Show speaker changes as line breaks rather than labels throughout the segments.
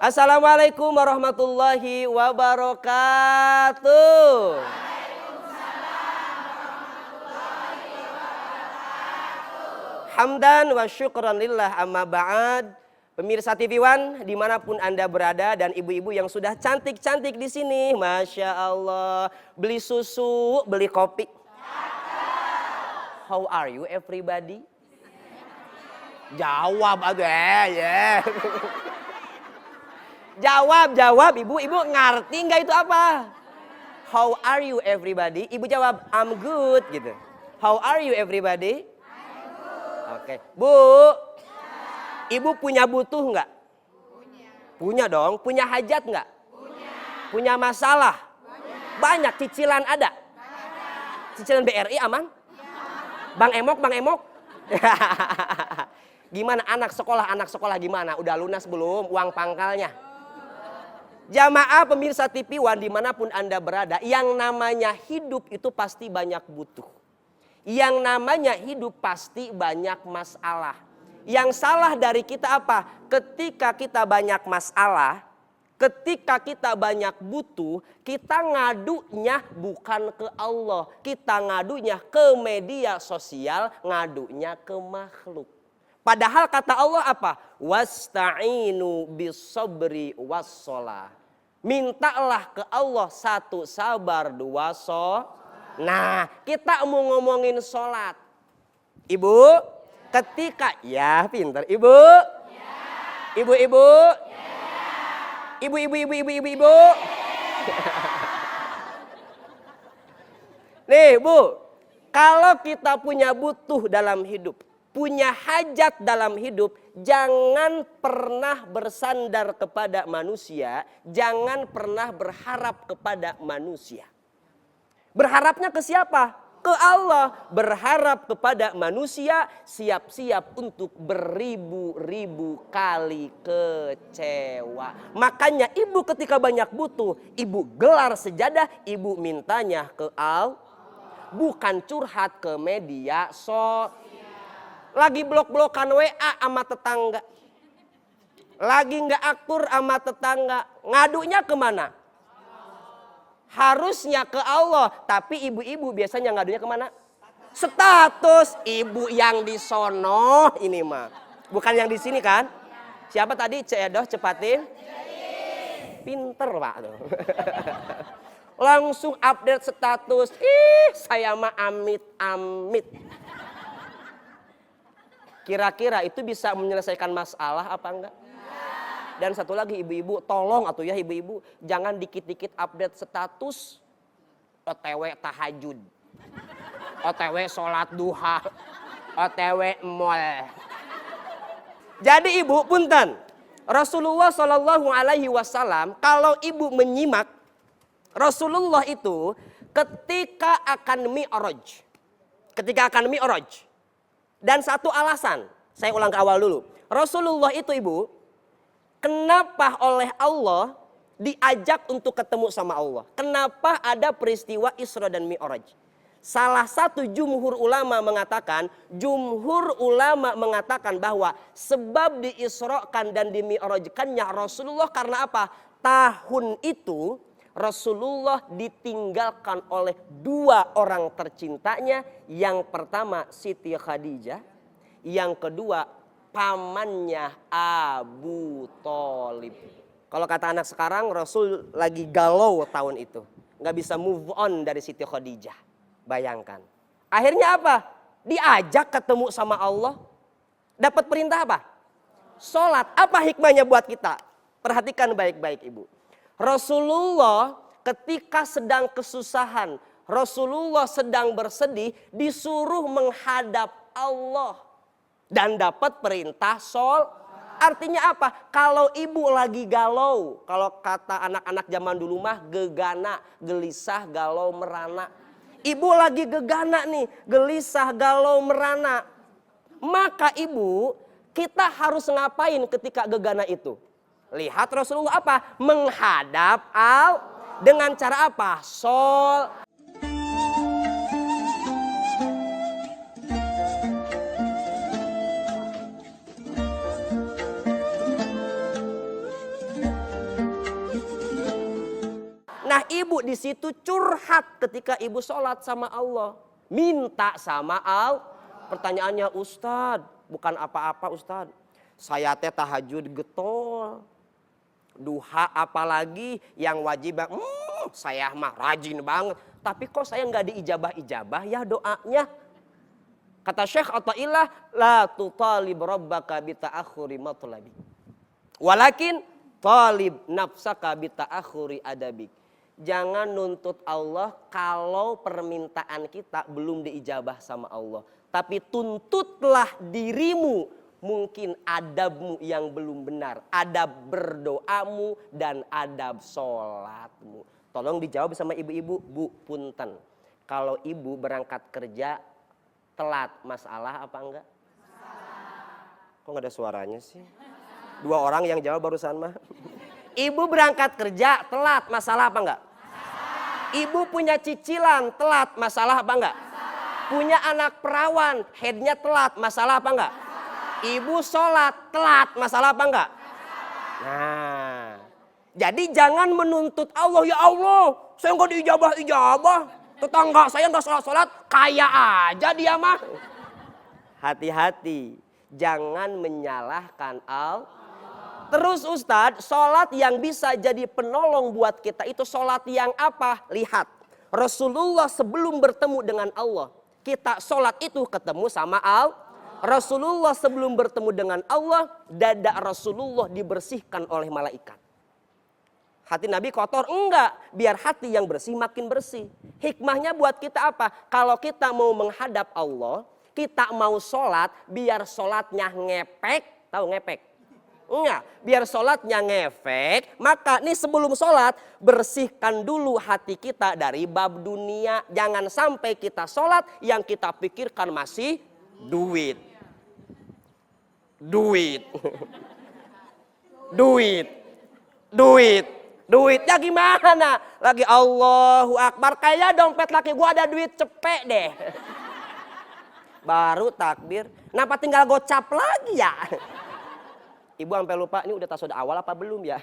Assalamualaikum warahmatullahi wabarakatuh. Hamdan wa syukran lillah amma ba'd. Pemirsa TV One dimanapun Anda berada dan ibu-ibu yang sudah cantik-cantik di sini, Masya Allah. Beli susu, beli kopi. How are you everybody? Jawab aduh ya. Jawab ibu ngerti nggak itu apa? How are you everybody? Ibu jawab I'm good gitu. How are you everybody? Oke, Bu. Ibu punya butuh nggak? Punya dong. Punya hajat nggak? Punya masalah? Banyak. Cicilan ada? Cicilan BRI aman? Bang Emok? Gimana anak sekolah gimana? Udah lunas belum uang pangkalnya? Jamaah pemirsa TV One dimanapun Anda berada, yang namanya hidup itu pasti banyak butuh. Yang namanya hidup pasti banyak masalah. Yang salah dari kita apa? Ketika kita banyak masalah, ketika kita banyak butuh, kita ngadunya bukan ke Allah. Kita ngadunya ke media sosial, ngadunya ke makhluk. Padahal kata Allah apa? Wasta'inu bis-sabri was-shalah. Mintalah ke Allah, satu sabar, dua sholat. Nah, kita mau ngomongin sholat. Ibu, ketika ya pintar. Ibu. Ibu. Ibu. Nih, Bu. Kalau kita punya butuh dalam hidup, punya hajat dalam hidup, jangan pernah bersandar kepada manusia, jangan pernah berharap kepada manusia. Berharapnya ke siapa? Ke Allah. Berharap kepada manusia, siap-siap untuk beribu-ribu kali kecewa. Makanya ibu ketika banyak butuh, ibu gelar sejadah, ibu mintanya ke Allah. Bukan curhat ke media sosial. Lagi blok-blokan WA sama tetangga. Lagi nggak akur sama tetangga. Ngadunya kemana? Harusnya ke Allah. Tapi ibu-ibu biasanya ngadunya kemana? Status. Ibu yang di sono ini mah. Bukan yang di sini kan? Siapa tadi? Cedoh cepatin. Pinter Pak. Langsung update status. Saya mah amit-amit. Kira-kira itu bisa menyelesaikan masalah apa enggak? Dan satu lagi ibu-ibu, tolong atuh ya ibu-ibu, jangan dikit-dikit update status OTW tahajud, OTW sholat duha, OTW mall. Jadi ibu punten, Rasulullah Shallallahu Alaihi Wasallam kalau ibu menyimak Rasulullah itu ketika akan mi'raj, dan satu alasan, saya ulang ke awal dulu. Rasulullah itu ibu, kenapa oleh Allah diajak untuk ketemu sama Allah? Kenapa ada peristiwa Isra dan Mi'raj? Salah satu jumhur ulama mengatakan bahwa sebab diisrokan dan dimi'rajkannya Rasulullah karena apa? Tahun itu Rasulullah ditinggalkan oleh dua orang tercintanya. Yang pertama Siti Khadijah, yang kedua pamannya Abu Thalib. Kalau kata anak sekarang, Rasul lagi galau tahun itu. Nggak bisa move on dari Siti Khadijah. Bayangkan. Akhirnya apa? Diajak ketemu sama Allah. Dapat perintah apa? Sholat. Apa hikmahnya buat kita? Perhatikan baik-baik ibu. Rasulullah ketika sedang kesusahan, Rasulullah sedang bersedih, disuruh menghadap Allah. Dan dapat perintah sholat. Artinya apa? Kalau ibu lagi galau, kalau kata anak-anak zaman dulu mah gegana, gelisah, galau, merana. Ibu lagi gegana nih, gelisah, galau, merana. Maka ibu, kita harus ngapain ketika gegana itu? Lihat Rasulullah apa? Menghadap Allah. Dengan cara apa? Sholat. di situ curhat ketika ibu sholat sama Allah. Minta sama Allah. Pertanyaannya, Ustadz, bukan apa-apa Ustadz. Saya teh tahajud getol. Duha apalagi yang wajib. Saya mah rajin banget. Tapi kok saya nggak diijabah-ijabah ya doanya. Kata Syekh Athaillah, la tutalib rabbaka bita'akhuri matlabi. Walakin talib nafsaka bita'akhuri adabik. Jangan nuntut Allah kalau permintaan kita belum diijabah sama Allah. Tapi tuntutlah dirimu, mungkin adabmu yang belum benar. Adab berdoamu dan adab sholatmu. Tolong dijawab sama ibu-ibu, Bu, punten. Kalau ibu berangkat kerja telat, masalah apa enggak? Kok nggak ada suaranya sih? Dua orang yang jawab barusan mah. Ibu berangkat kerja telat, masalah apa enggak? Ibu punya cicilan telat, masalah apa enggak? Punya anak perawan, headnya telat, masalah apa enggak? Ibu sholat telat, masalah apa enggak? Nah, jadi jangan menuntut Allah, ya Allah, saya nggak diijabah-ijabah. Tetangga saya nggak sholat-sholat, kaya aja dia mah. Hati-hati, jangan menyalahkan Allah. Terus Ustadz, sholat yang bisa jadi penolong buat kita itu sholat yang apa? Lihat, Rasulullah sebelum bertemu dengan Allah, kita sholat itu ketemu sama Allah. Rasulullah sebelum bertemu dengan Allah, dada Rasulullah dibersihkan oleh malaikat. Hati Nabi kotor? Enggak. Biar hati yang bersih makin bersih. Hikmahnya buat kita apa? Kalau kita mau menghadap Allah, kita mau sholat, biar sholatnya ngepek. Tahu ngepek? Enggak. Biar sholatnya ngefek, maka nih sebelum sholat, bersihkan dulu hati kita dari bab dunia. Jangan sampai kita sholat, yang kita pikirkan masih duit. Duit. Duit. Duit. Duitnya gimana? Lagi Allahu Akbar. Kayaknya dompet laki gua ada duit cepet deh. Baru takbir. Kenapa tinggal gocap lagi ya? Ibu sampai lupa ini udah tasawuf awal apa belum ya?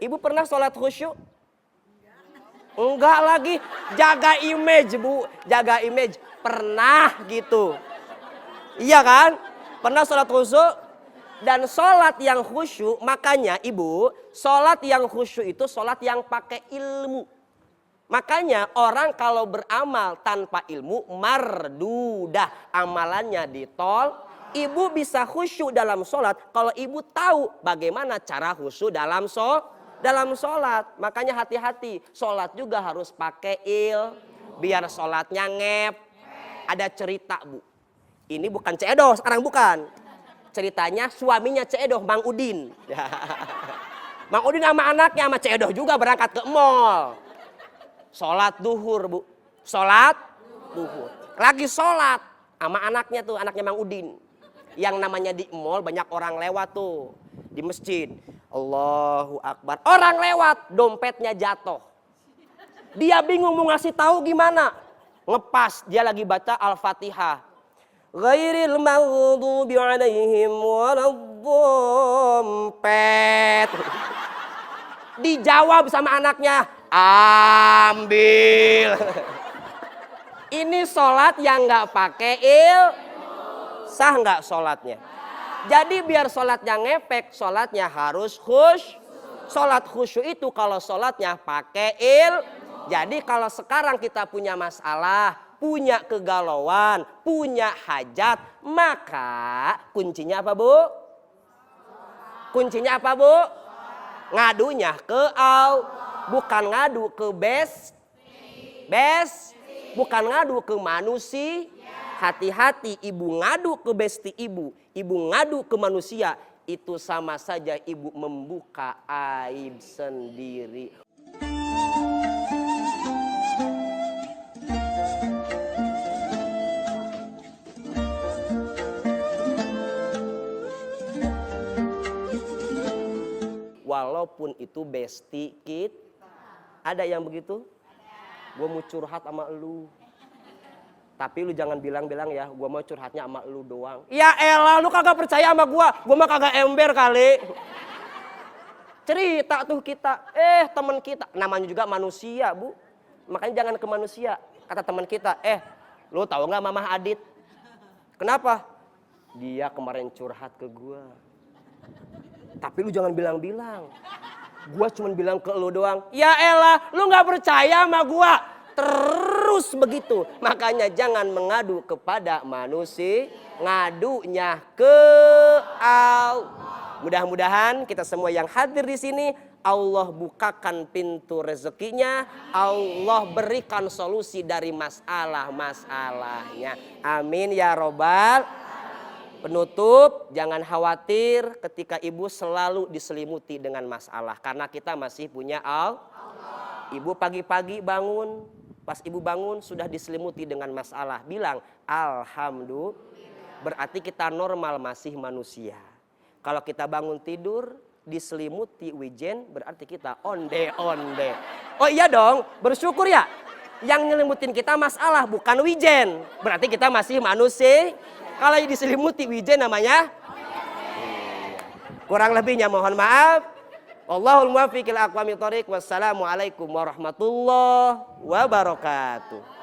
Ibu pernah sholat khusyuk? Enggak lagi. Jaga image Bu. Jaga image. Pernah gitu. Iya kan? Pernah sholat khusyuk? Dan sholat yang khusyuk, makanya ibu, sholat yang khusyuk itu sholat yang pakai ilmu. Makanya orang kalau beramal tanpa ilmu, mardudah, amalannya ditol. Ibu bisa khusyuk dalam sholat kalau ibu tahu bagaimana cara khusyuk dalam sholat. Makanya hati-hati, sholat juga harus pakai biar sholatnya ngep. Ada cerita Bu, ini bukan cedoh sekarang bukan. Ceritanya suaminya Ceedoh, Mang Udin. Mang Udin sama anaknya sama Ceedoh juga berangkat ke mall. Sholat duhur Bu. Sholat duhur. Lagi sholat sama anaknya tuh, anaknya Mang Udin. Yang namanya di mall banyak orang lewat tuh. Di masjid. Allahu Akbar. Orang lewat, dompetnya jatuh. Dia bingung mau ngasih tahu gimana. Ngepas, dia lagi baca Al-Fatihah. Ghairil maghdubi alaihim waladhdallin. Dijawab sama anaknya, ambil. Ini sholat yang nggak pakai sah nggak sholatnya? Jadi biar sholatnya ngefek, sholatnya harus khusyuk. Sholat khusyuk itu kalau sholatnya pakai Jadi kalau sekarang kita punya masalah, punya kegalauan, punya hajat, maka kuncinya apa Bu? Kuncinya apa Bu? Ngadunya ke Allah, bukan ngadu ke bukan ngadu ke manusia. Hati-hati, ibu ngadu ke besti ibu ngadu ke manusia, itu sama saja ibu membuka aib sendiri. Walaupun itu besti kita. Ada yang begitu? Gue mau curhat sama lu. Tapi lu jangan bilang-bilang ya, gue mau curhatnya sama lu doang. Ya elah, lu kagak percaya sama gue mah kagak ember kali. cerita tuh kita. Teman kita, namanya juga manusia Bu. Makanya jangan ke manusia. Kata teman kita, lu tahu nggak Mamah Adit? Kenapa? Dia kemarin curhat ke gua. Tapi lu jangan bilang-bilang. Gua cuma bilang ke lu doang. Ya elah, lu nggak percaya sama gua. Terus begitu. Makanya jangan mengadu kepada manusia. Ngadunya ke Allah. Mudah-mudahan kita semua yang hadir di sini Allah bukakan pintu rezekinya, Allah berikan solusi dari masalah-masalahnya. Amin ya robbal. Penutup, jangan khawatir ketika ibu selalu diselimuti dengan masalah. Karena kita masih punya Allah. Ibu pagi-pagi bangun, pas ibu bangun sudah diselimuti dengan masalah. Bilang, Alhamdulillah, berarti kita normal masih manusia. Kalau kita bangun tidur, diselimuti wijen, berarti kita onde-onde. Oh iya dong, bersyukur ya. Yang nyelimutin kita masalah, bukan wijen. Berarti kita masih manusia. Kalau diselimuti wijen namanya. Kurang lebihnya mohon maaf. Allahul muwaffiq ila aqwamit thoriq. Wassalamualaikum warahmatullahi wabarakatuh.